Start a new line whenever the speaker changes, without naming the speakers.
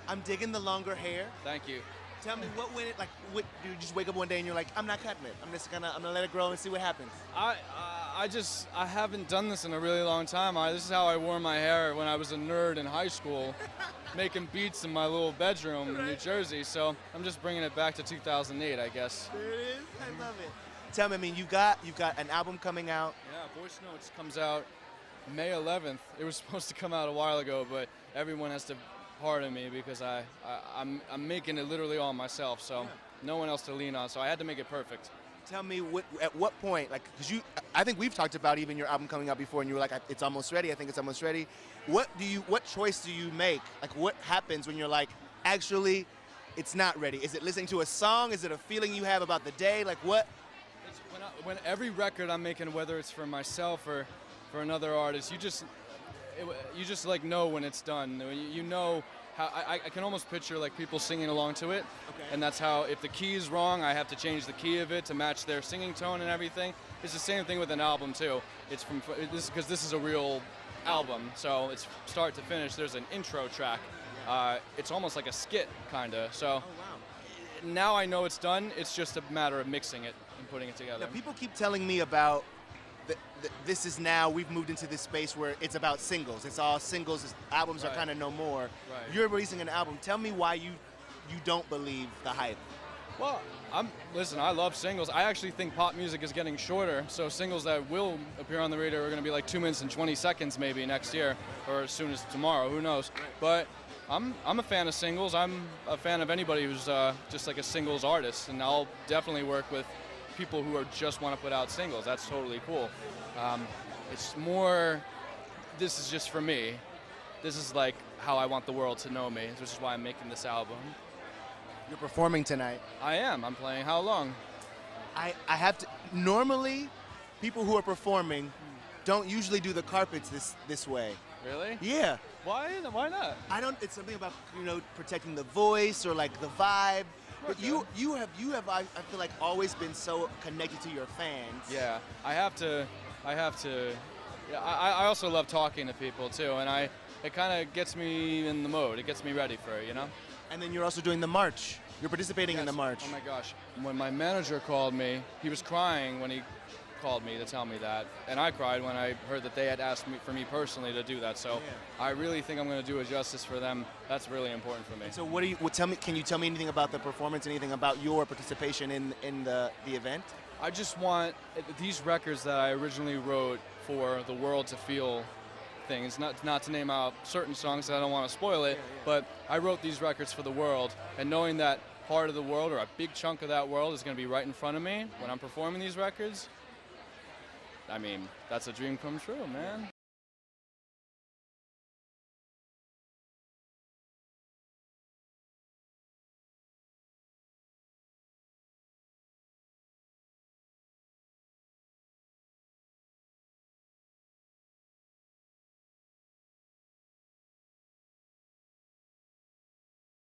I'm digging the longer hair.
Thank you.
Tell me what went it like. What do you just wake up one day and you're like, I'm not cutting it. I'm gonna let it grow and see what happens.
I haven't done this in a really long time. This is how I wore my hair when I was a nerd in high school, making beats in my little bedroom in New Jersey. So I'm just bringing it back to 2008, I guess.
There it is. I love it. Tell me, I mean, you've got an album coming out.
Yeah, Voice Notes comes out May 11th. It was supposed to come out a while ago, but everyone has to pardon me because I'm making it literally all myself. So no one else to lean on. So I had to make it perfect.
Tell me at what point, like, because I think we've talked about even your album coming out before, and you were like, it's almost ready. I think it's almost ready. What choice do you make? Like, what happens when you're like, actually, it's not ready? Is it listening to a song? Is it a feeling you have about the day? Like, what?
It's when every record I'm making, whether it's for myself or for another artist, you just like know when it's done. You know how I can almost picture like people singing along to it, and that's how if the key is wrong, I have to change the key of it to match their singing tone and everything. It's the same thing with an album too. It's because this is a real album, so it's start to finish. There's an intro track. It's almost like a skit kinda. So now I know it's done. It's just a matter of mixing it and putting it together.
Now, people keep telling me about. This is now we've moved into this space where it's about singles. It's all singles. Albums are kind of no more.
Right.
You're releasing an album. Tell me why you don't believe the hype.
Well, listen, I love singles. I actually think pop music is getting shorter, so singles that will appear on the radio are going to be like 2 minutes and 20 seconds maybe next year, or as soon as tomorrow, who knows. But I'm a fan of singles. I'm a fan of anybody who's just like a singles artist, and I'll definitely work with people who just want to put out singles. That's totally cool. It's more, this is just for me. This is like how I want the world to know me, which is why I'm making this album.
You're performing tonight.
I am. I'm playing How Long?
I have to. Normally, people who are performing don't usually do the carpets this way.
Really?
Yeah.
Why not?
I don't. It's something about protecting the voice or like the vibe. But you have I feel like always been so connected to your fans.
Yeah, I have to. Yeah, I also love talking to people too, and it kind of gets me in the mode. It gets me ready for it,
And then you're also doing the march. You're participating in the march.
Oh my gosh! When my manager called me, he was crying when he called me to tell me that, and I cried when I heard that they had asked me personally to do that. So I really think I'm going to do a justice for them. That's really important for me.
So tell me? Can you tell me anything about the performance? Anything about your participation in the event?
I just want these records that I originally wrote for the world to feel things. Not to name out certain songs, I don't want to spoil it. But I wrote these records for the world, and knowing that part of the world or a big chunk of that world is going to be right in front of me when I'm performing these records. I mean, that's a dream come true, man.